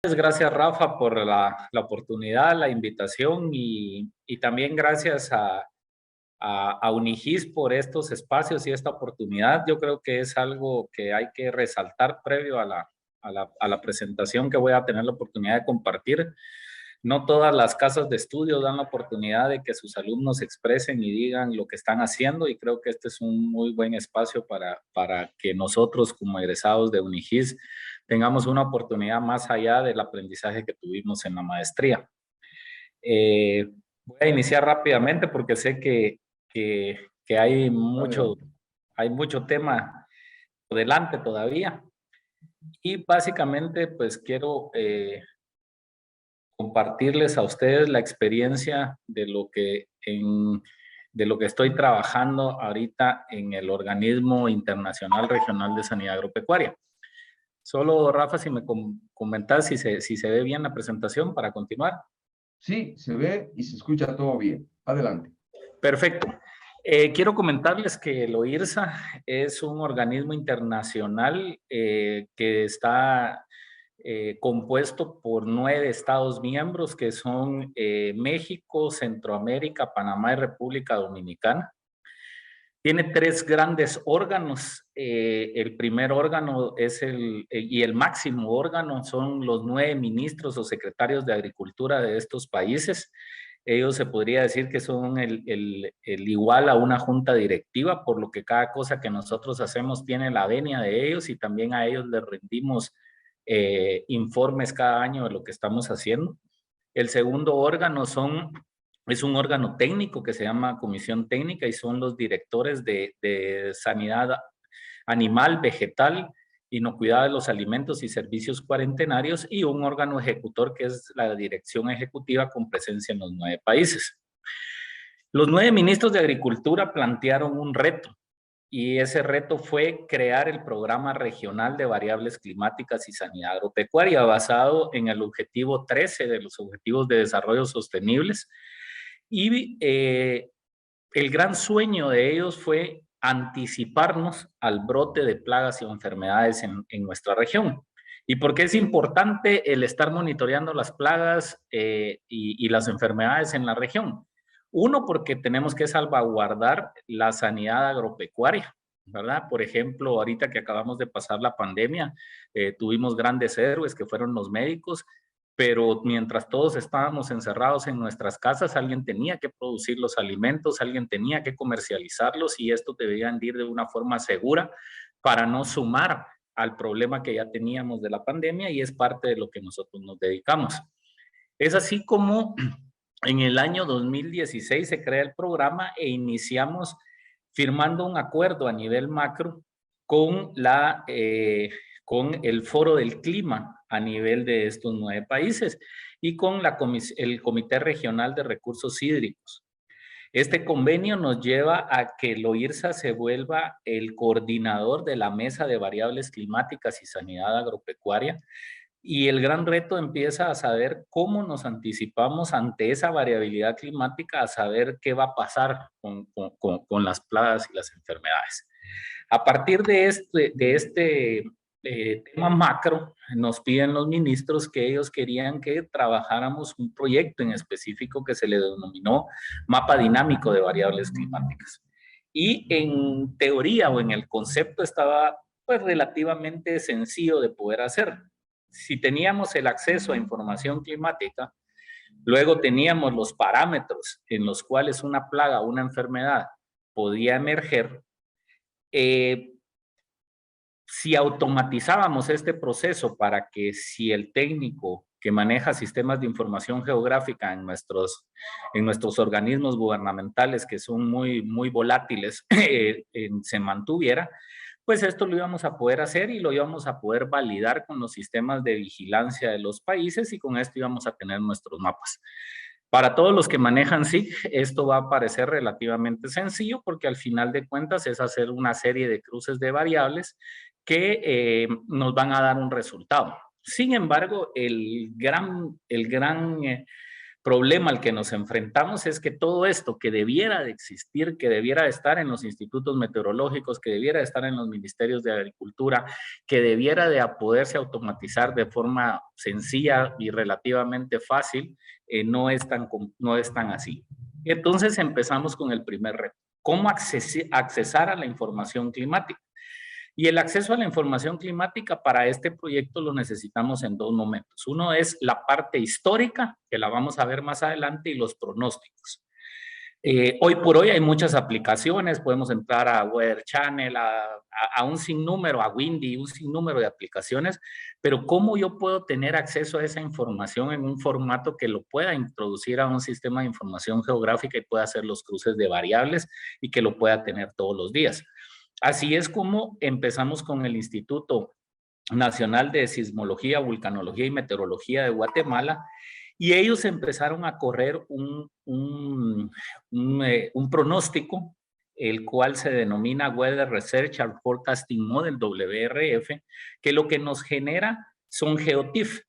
Gracias, Rafa, por la oportunidad, la invitación y también gracias a Unigis por estos espacios y esta oportunidad. Yo creo que es algo que hay que resaltar previo a la presentación que voy a tener la oportunidad de compartir. No todas las casas de estudio dan la oportunidad de que sus alumnos expresen y digan lo que están haciendo, y creo que este es un muy buen espacio para que nosotros como egresados de Unigis tengamos una oportunidad más allá del aprendizaje que tuvimos en la maestría. Voy a iniciar rápidamente porque sé que hay mucho tema por delante todavía, y básicamente pues quiero compartirles a ustedes la experiencia de lo que estoy trabajando ahorita en el Organismo Internacional Regional de Sanidad Agropecuaria. Solo, Rafa, si me comentas si se ve bien la presentación para continuar. Sí, se ve y se escucha todo bien. Adelante. Perfecto. Quiero comentarles que el OIRSA es un organismo internacional que está compuesto por 9 estados miembros, que son México, Centroamérica, Panamá y República Dominicana. Tiene 3 grandes órganos. El primer órgano es y el máximo órgano son los 9 ministros o secretarios de Agricultura de estos países. Ellos se podría decir que son el igual a una junta directiva, por lo que cada cosa que nosotros hacemos tiene la venia de ellos, y también a ellos les rendimos informes cada año de lo que estamos haciendo. El segundo órgano es un órgano técnico que se llama Comisión Técnica, y son los directores de sanidad animal, vegetal, inocuidad de los alimentos y servicios cuarentenarios, y un órgano ejecutor que es la dirección ejecutiva con presencia en los 9 países. Los 9 ministros de Agricultura plantearon un reto, y ese reto fue crear el Programa Regional de Variables Climáticas y Sanidad Agropecuaria, basado en el objetivo 13 de los Objetivos de Desarrollo Sostenibles. Y el gran sueño de ellos fue anticiparnos al brote de plagas y enfermedades en nuestra región. ¿Y por qué es importante el estar monitoreando las plagas y las enfermedades en la región? Uno, porque tenemos que salvaguardar la sanidad agropecuaria, ¿verdad? Por ejemplo, ahorita que acabamos de pasar la pandemia, tuvimos grandes héroes que fueron los médicos, pero mientras todos estábamos encerrados en nuestras casas, alguien tenía que producir los alimentos, alguien tenía que comercializarlos, y esto debían ir de una forma segura para no sumar al problema que ya teníamos de la pandemia, y es parte de lo que nosotros nos dedicamos. Es así como en el año 2016 se crea el programa e iniciamos firmando un acuerdo a nivel macro con con el Foro del Clima a nivel de estos 9 países y con el Comité Regional de Recursos Hídricos. Este convenio nos lleva a que el OIRSA se vuelva el coordinador de la Mesa de Variables Climáticas y Sanidad Agropecuaria, y el gran reto empieza a saber cómo nos anticipamos ante esa variabilidad climática, a saber qué va a pasar con las plagas y las enfermedades. A partir de este tema macro, nos piden los ministros que ellos querían que trabajáramos un proyecto en específico que se le denominó Mapa Dinámico de Variables Climáticas. Y en teoría o en el concepto estaba pues relativamente sencillo de poder hacer. Si teníamos el acceso a información climática, luego teníamos los parámetros en los cuales una plaga o una enfermedad podía emerger. Si automatizábamos este proceso para que si el técnico que maneja sistemas de información geográfica en nuestros organismos gubernamentales, que son muy volátiles, se mantuviera, pues esto lo íbamos a poder hacer y lo íbamos a poder validar con los sistemas de vigilancia de los países, y con esto íbamos a tener nuestros mapas. Para todos los que manejan SIG, esto va a parecer relativamente sencillo, porque al final de cuentas es hacer una serie de cruces de variables que nos van a dar un resultado. Sin embargo, el gran problema al que nos enfrentamos es que todo esto que debiera de existir, que debiera de estar en los institutos meteorológicos, que debiera de estar en los ministerios de Agricultura, que debiera de poderse automatizar de forma sencilla y relativamente fácil, no es tan así. Entonces empezamos con el primer reto. ¿Cómo accesar a la información climática? Y el acceso a la información climática para este proyecto lo necesitamos en dos momentos. Uno es la parte histórica, que la vamos a ver más adelante, y los pronósticos. Hoy por hoy hay muchas aplicaciones, podemos entrar a Weather Channel, a un sinnúmero, a Windy, un sinnúmero de aplicaciones, pero ¿cómo yo puedo tener acceso a esa información en un formato que lo pueda introducir a un sistema de información geográfica y pueda hacer los cruces de variables y que lo pueda tener todos los días? Así es como empezamos con el Instituto Nacional de Sismología, Vulcanología y Meteorología de Guatemala, y ellos empezaron a correr un pronóstico, el cual se denomina Weather Research and Forecasting Model, WRF, que lo que nos genera son GeoTIF.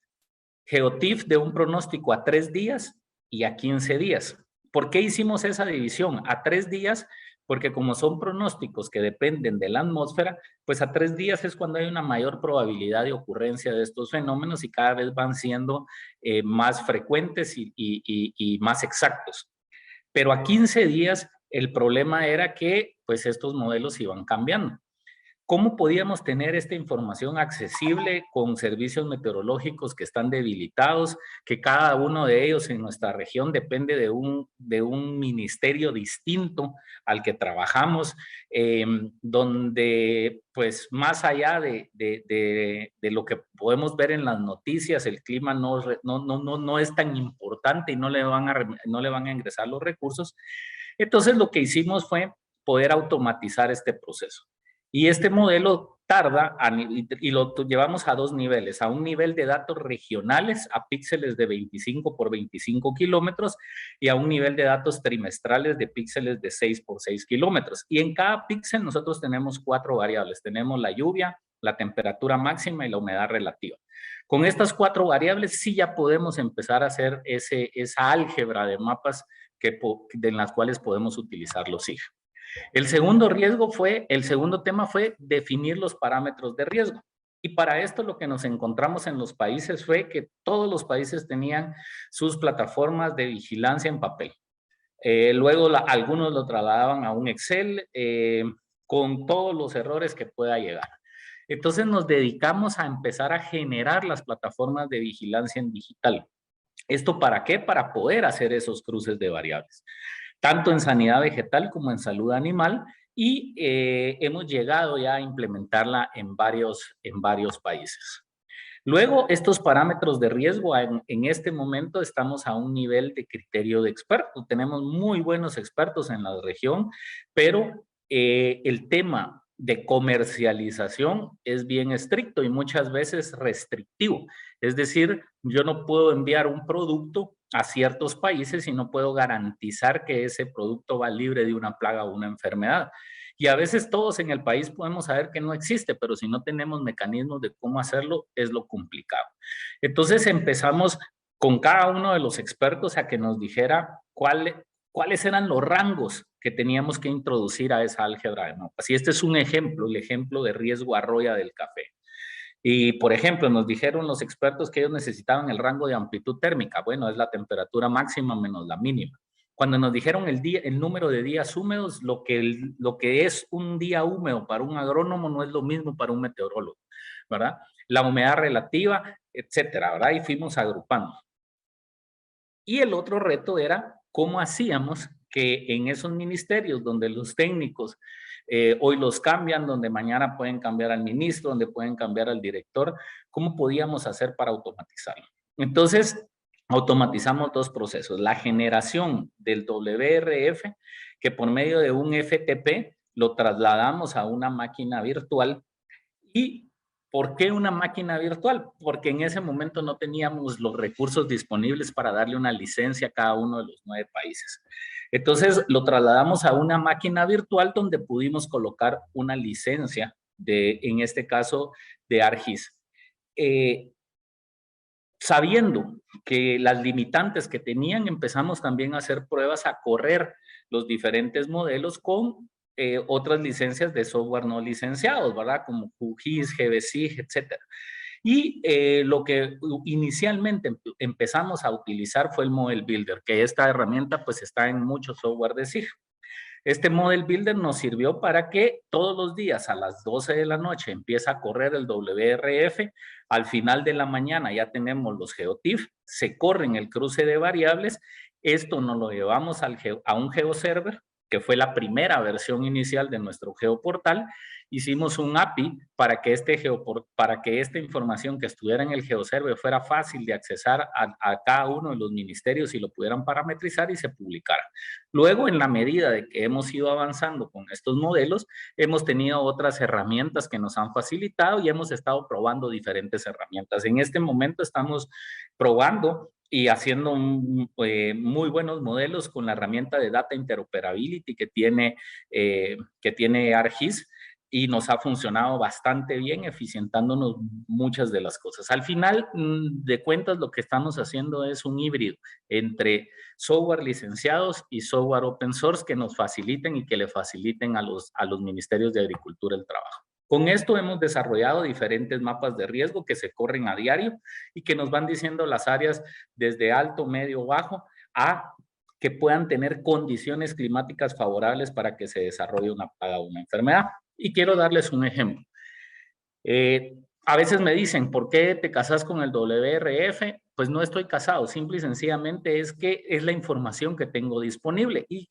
GeoTIF de un pronóstico a 3 días y a 15 días. ¿Por qué hicimos esa división? A 3 días, porque como son pronósticos que dependen de la atmósfera, pues a 3 días es cuando hay una mayor probabilidad de ocurrencia de estos fenómenos y cada vez van siendo más frecuentes y más exactos. Pero a 15 días el problema era que pues estos modelos iban cambiando. ¿Cómo podíamos tener esta información accesible con servicios meteorológicos que están debilitados, que cada uno de ellos en nuestra región depende de un ministerio distinto al que trabajamos, donde pues más allá de lo que podemos ver en las noticias, el clima no es tan importante y no le van a ingresar los recursos? Entonces lo que hicimos fue poder automatizar este proceso. Y este modelo tarda, y lo llevamos a dos niveles, a un nivel de datos regionales, a píxeles de 25 por 25 kilómetros, y a un nivel de datos trimestrales de píxeles de 6 por 6 kilómetros. Y en cada píxel nosotros tenemos 4 variables. Tenemos la lluvia, la temperatura máxima y la humedad relativa. Con estas 4 variables sí ya podemos empezar a hacer esa álgebra de mapas en las cuales podemos utilizar los SIG. El segundo tema fue definir los parámetros de riesgo. Y para esto lo que nos encontramos en los países fue que todos los países tenían sus plataformas de vigilancia en papel. Luego algunos lo trasladaban a un Excel con todos los errores que pueda llegar. Entonces nos dedicamos a empezar a generar las plataformas de vigilancia en digital. ¿Esto para qué? Para poder hacer esos cruces de variables, tanto en sanidad vegetal como en salud animal, y hemos llegado ya a implementarla en varios países. Luego, estos parámetros de riesgo, en este momento estamos a un nivel de criterio de experto. Tenemos muy buenos expertos en la región, pero el tema de comercialización es bien estricto y muchas veces restrictivo. Es decir, yo no puedo enviar un producto a ciertos países y no puedo garantizar que ese producto va libre de una plaga o una enfermedad. Y a veces todos en el país podemos saber que no existe, pero si no tenemos mecanismos de cómo hacerlo, es lo complicado. Entonces empezamos con cada uno de los expertos a que nos dijera cuáles eran los rangos que teníamos que introducir a esa álgebra de mapas. Y este es un ejemplo, el ejemplo de riesgo arroya del café. Y, por ejemplo, nos dijeron los expertos que ellos necesitaban el rango de amplitud térmica. Bueno, es la temperatura máxima menos la mínima. Cuando nos dijeron el número de días húmedos, lo que es un día húmedo para un agrónomo no es lo mismo para un meteorólogo, ¿verdad? La humedad relativa, etcétera, ¿verdad? Y fuimos agrupando. Y el otro reto era cómo hacíamos que en esos ministerios donde los técnicos hoy los cambian, donde mañana pueden cambiar al ministro, donde pueden cambiar al director, ¿cómo podíamos hacer para automatizarlo? Entonces, automatizamos dos procesos. La generación del WRF, que por medio de un FTP lo trasladamos a una máquina virtual. ¿Y por qué una máquina virtual? Porque en ese momento no teníamos los recursos disponibles para darle una licencia a cada uno de los 9 países. Entonces lo trasladamos a una máquina virtual donde pudimos colocar una licencia en este caso, de ArcGIS. Sabiendo que las limitantes que tenían, empezamos también a hacer pruebas, a correr los diferentes modelos con otras licencias de software no licenciados, ¿verdad? Como QGIS, GBSIG, etcétera. Y lo que inicialmente empezamos a utilizar fue el Model Builder, que esta herramienta pues está en muchos software de SIG. Este Model Builder nos sirvió para que todos los días a las 12 de la noche empieza a correr el WRF, al final de la mañana ya tenemos los GeoTIFF, se corren el cruce de variables, esto nos lo llevamos a un GeoServer, que fue la primera versión inicial de nuestro geoportal. Hicimos un API para que, para que esta información que estuviera en el GeoServer fuera fácil de accesar a cada uno de los ministerios y lo pudieran parametrizar y se publicara. Luego, en la medida de que hemos ido avanzando con estos modelos, hemos tenido otras herramientas que nos han facilitado y hemos estado probando diferentes herramientas. En este momento estamos probando y haciendo muy buenos modelos con la herramienta de Data Interoperability que tiene ArcGIS, y nos ha funcionado bastante bien, eficientándonos muchas de las cosas. Al final de cuentas, lo que estamos haciendo es un híbrido entre software licenciados y software open source que nos faciliten y que le faciliten a los ministerios de Agricultura el trabajo. Con esto hemos desarrollado diferentes mapas de riesgo que se corren a diario y que nos van diciendo las áreas desde alto, medio, bajo, a que puedan tener condiciones climáticas favorables para que se desarrolle una plaga o una enfermedad. Y quiero darles un ejemplo. A veces me dicen, ¿por qué te casas con el WRF? Pues no estoy casado, simple y sencillamente es que es la información que tengo disponible. E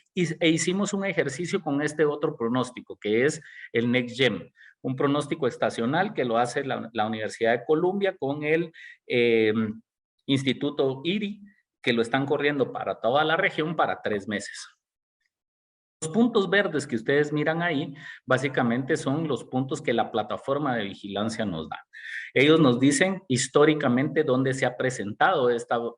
hicimos un ejercicio con este otro pronóstico, que es el NextGen, un pronóstico estacional que lo hace la Universidad de Columbia con el Instituto IRI, que lo están corriendo para toda la región para 3 meses. Los puntos verdes que ustedes miran ahí, básicamente son los puntos que la plataforma de vigilancia nos da. Ellos nos dicen históricamente dónde se ha presentado esta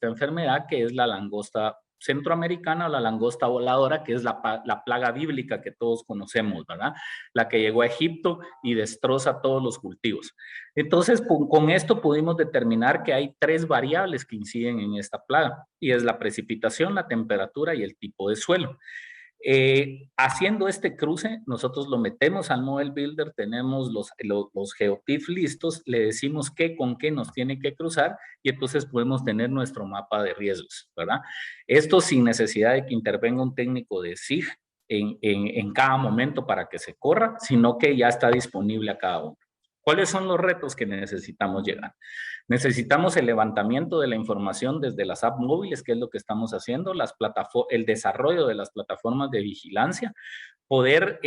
enfermedad, que es la langosta centroamericana o la langosta voladora, que es la plaga bíblica que todos conocemos, ¿verdad? La que llegó a Egipto y destroza todos los cultivos. Entonces, con esto pudimos determinar que hay 3 variables que inciden en esta plaga, y es la precipitación, la temperatura y el tipo de suelo. Haciendo este cruce, nosotros lo metemos al Model Builder, tenemos los GeoTIFF listos, le decimos con qué nos tiene que cruzar y entonces podemos tener nuestro mapa de riesgos, ¿verdad? Esto sin necesidad de que intervenga un técnico de SIG en cada momento para que se corra, sino que ya está disponible a cada uno. ¿Cuáles son los retos que necesitamos llegar? Necesitamos el levantamiento de la información desde las apps móviles, que es lo que estamos haciendo, el desarrollo de las plataformas de vigilancia, poder,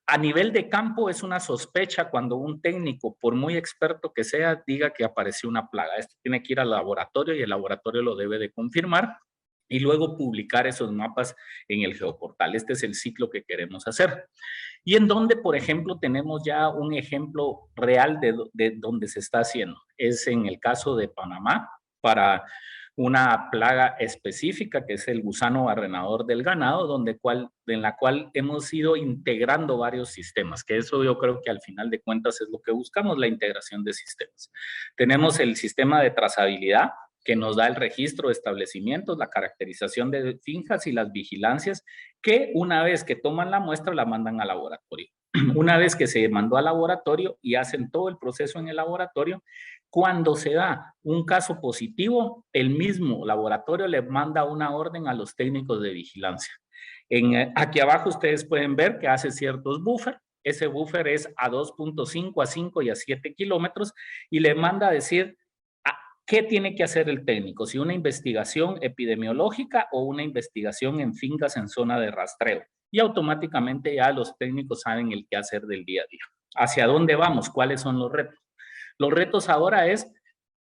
a nivel de campo es una sospecha cuando un técnico, por muy experto que sea, diga que apareció una plaga. Esto tiene que ir al laboratorio y el laboratorio lo debe de confirmar y luego publicar esos mapas en el geoportal. Este es el ciclo que queremos hacer. Y en donde, por ejemplo, tenemos ya un ejemplo real de donde se está haciendo. Es en el caso de Panamá, para una plaga específica que es el gusano barrenador del ganado, en la cual hemos ido integrando varios sistemas, que eso yo creo que al final de cuentas es lo que buscamos, la integración de sistemas. Tenemos el sistema de trazabilidad, que nos da el registro de establecimientos, la caracterización de fincas y las vigilancias, que una vez que toman la muestra la mandan al laboratorio. Una vez que se mandó al laboratorio y hacen todo el proceso en el laboratorio, cuando se da un caso positivo, el mismo laboratorio le manda una orden a los técnicos de vigilancia. Aquí abajo ustedes pueden ver que hace ciertos buffers. Ese buffer es a 2.5, a 5 y a 7 kilómetros y le manda a decir ¿qué tiene que hacer el técnico? Si una investigación epidemiológica o una investigación en fincas en zona de rastreo. Y automáticamente ya los técnicos saben el qué hacer del día a día. ¿Hacia dónde vamos? ¿Cuáles son los retos? Los retos ahora es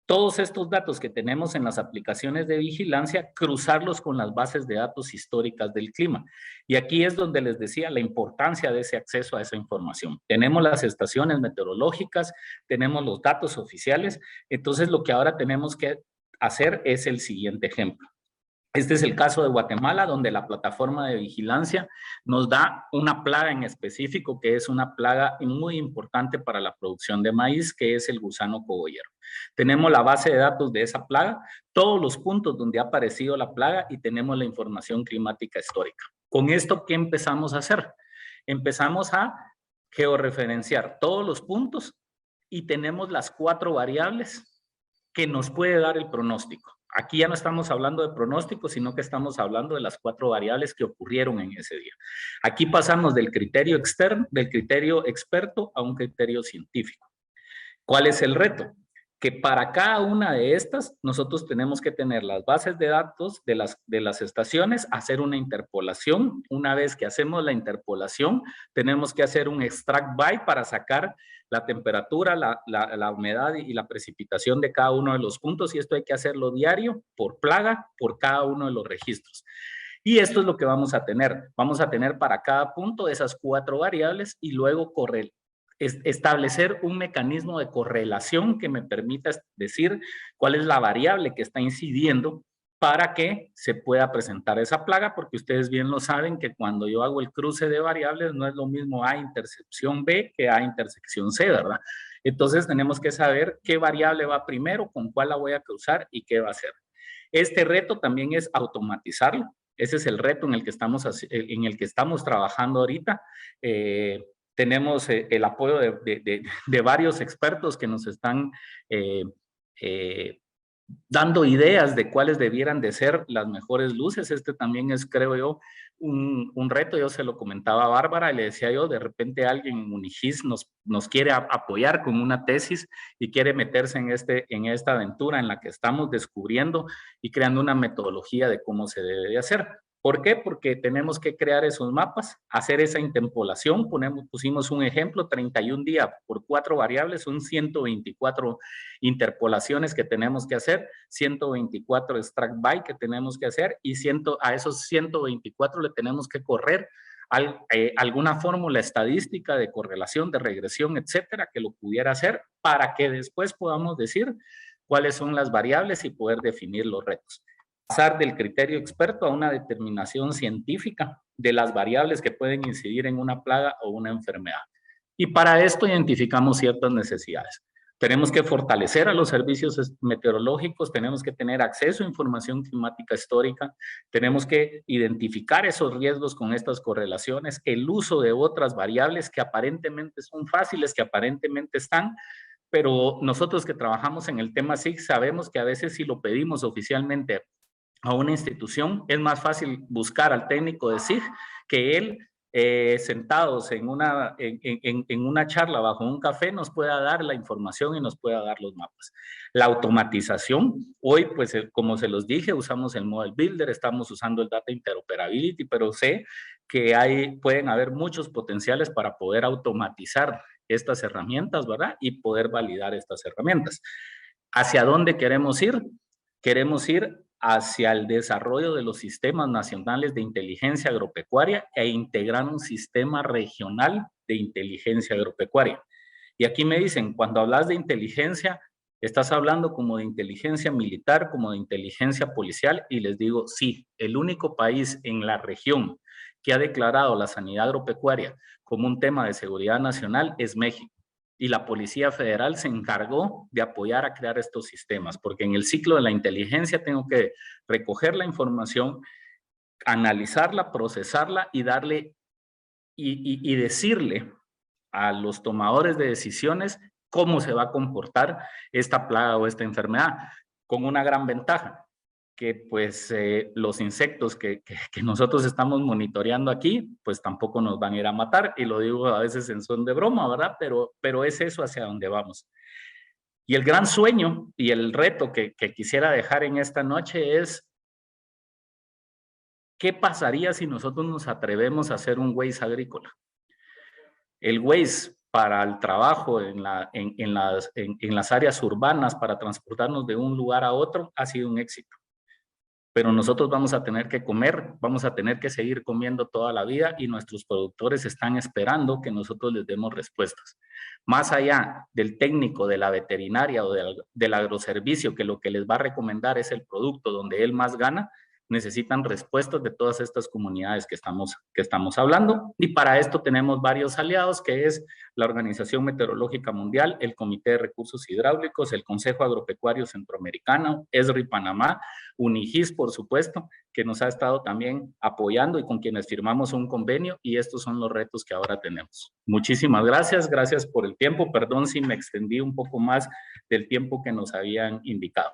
todos estos datos que tenemos en las aplicaciones de vigilancia, cruzarlos con las bases de datos históricas del clima. Y aquí es donde les decía la importancia de ese acceso a esa información. Tenemos las estaciones meteorológicas, tenemos los datos oficiales, entonces lo que ahora tenemos que hacer es el siguiente ejemplo. Este es el caso de Guatemala, donde la plataforma de vigilancia nos da una plaga en específico, que es una plaga muy importante para la producción de maíz, que es el gusano cogollero. Tenemos la base de datos de esa plaga, todos los puntos donde ha aparecido la plaga y tenemos la información climática histórica. Con esto, ¿qué empezamos a hacer? Empezamos a georreferenciar todos los puntos y tenemos las 4 variables que nos puede dar el pronóstico. Aquí ya no estamos hablando de pronóstico, sino que estamos hablando de las 4 variables que ocurrieron en ese día. Aquí pasamos del criterio externo, del criterio experto a un criterio científico. ¿Cuál es el reto? Que para cada una de estas nosotros tenemos que tener las bases de datos de las estaciones, hacer una interpolación. Una vez que hacemos la interpolación, tenemos que hacer un extract by para sacar la temperatura, la humedad y la precipitación de cada uno de los puntos, y esto hay que hacerlo diario, por plaga, por cada uno de los registros. Y esto es lo que vamos a tener. Vamos a tener para cada punto esas 4 variables y luego establecer un mecanismo de correlación que me permita decir cuál es la variable que está incidiendo para que se pueda presentar esa plaga, porque ustedes bien lo saben que cuando yo hago el cruce de variables no es lo mismo A intersección B que A intersección C, ¿verdad? Entonces tenemos que saber qué variable va primero, con cuál la voy a cruzar y qué va a hacer. Este reto también es automatizarlo. Ese es el reto en el que estamos trabajando ahorita. Tenemos el apoyo de varios expertos que nos están dando ideas de cuáles debieran de ser las mejores luces. Este también es, creo yo, un reto. Yo se lo comentaba a Bárbara y le decía yo, de repente alguien en Unigis nos quiere apoyar con una tesis y quiere meterse en esta aventura en la que estamos descubriendo y creando una metodología de cómo se debe de hacer. ¿Por qué? Porque tenemos que crear esos mapas, hacer esa interpolación. Pusimos un ejemplo, 31 días por 4 variables, son 124 interpolaciones que tenemos que hacer, 124 extract by que tenemos que hacer y a esos 124 le tenemos que correr alguna fórmula estadística de correlación, de regresión, etcétera, que lo pudiera hacer para que después podamos decir cuáles son las variables y poder definir los retos. Pasar del criterio experto a una determinación científica de las variables que pueden incidir en una plaga o una enfermedad. Y para esto identificamos ciertas necesidades. Tenemos que fortalecer a los servicios meteorológicos, tenemos que tener acceso a información climática histórica, tenemos que identificar esos riesgos con estas correlaciones, el uso de otras variables que aparentemente son fáciles, que aparentemente están, pero nosotros que trabajamos en el tema SIG sabemos que a veces si lo pedimos oficialmente a una institución, es más fácil buscar al técnico de SIG que él, sentados en una charla bajo un café, nos pueda dar la información y nos pueda dar los mapas. La automatización, hoy, pues, como se los dije, usamos el Model Builder, estamos usando el Data Interoperability, pero sé que pueden haber muchos potenciales para poder automatizar estas herramientas, ¿verdad? Y poder validar estas herramientas. ¿Hacia dónde queremos ir? Queremos ir hacia el desarrollo de los sistemas nacionales de inteligencia agropecuaria e integrar un sistema regional de inteligencia agropecuaria. Y aquí me dicen, cuando hablas de inteligencia, estás hablando como de inteligencia militar, como de inteligencia policial, y les digo, sí, el único país en la región que ha declarado la sanidad agropecuaria como un tema de seguridad nacional es México. Y la Policía Federal se encargó de apoyar a crear estos sistemas, porque en el ciclo de la inteligencia tengo que recoger la información, analizarla, procesarla y darle y decirle a los tomadores de decisiones cómo se va a comportar esta plaga o esta enfermedad, con una gran ventaja, que pues los insectos que nosotros estamos monitoreando aquí, pues tampoco nos van a ir a matar, y lo digo a veces en son de broma, ¿verdad? Pero es eso hacia donde vamos. Y el gran sueño y el reto que quisiera dejar en esta noche es, ¿qué pasaría si nosotros nos atrevemos a hacer un Waze agrícola? El Waze para el trabajo en las áreas urbanas, para transportarnos de un lugar a otro, ha sido un éxito. Pero nosotros vamos a tener que comer, vamos a tener que seguir comiendo toda la vida y nuestros productores están esperando que nosotros les demos respuestas. Más allá del técnico, de la veterinaria o del agroservicio, que lo que les va a recomendar es el producto donde él más gana, necesitan respuestas de todas estas comunidades que estamos hablando. Y para esto tenemos varios aliados, que es la Organización Meteorológica Mundial, el Comité de Recursos Hidráulicos, el Consejo Agropecuario Centroamericano, ESRI Panamá, UNIGIS, por supuesto, que nos ha estado también apoyando y con quienes firmamos un convenio, y estos son los retos que ahora tenemos. Muchísimas gracias por el tiempo. Perdón si me extendí un poco más del tiempo que nos habían indicado.